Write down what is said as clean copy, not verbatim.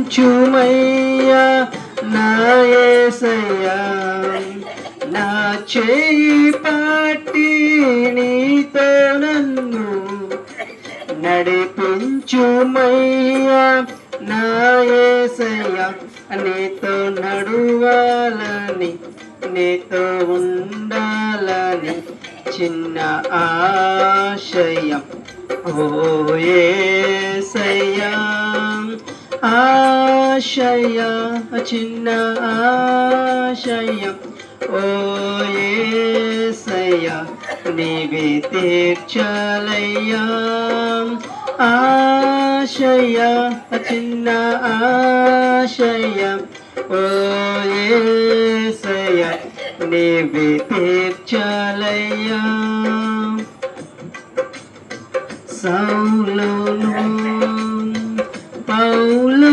నడిపించుమయ్యా నా యేసయ్యా, నా చేయి పట్టి నీతో నన్ను నడిపించుమయ్యా నా యేసయ్యా, నీతో నడువాలని నీతో ఉండాలని చిన్న ఆశయం ఓ యేసయ్యా, ఆశయ చిన్న ఆశయం ఓ యేసయ్యా, నీవే తీర్చాలయ్యా ఆశయ చిన్న ఆశయం ఓ యేసయ్యా, నీవే తీర్చాలయ్యా. సౌలును పౌలు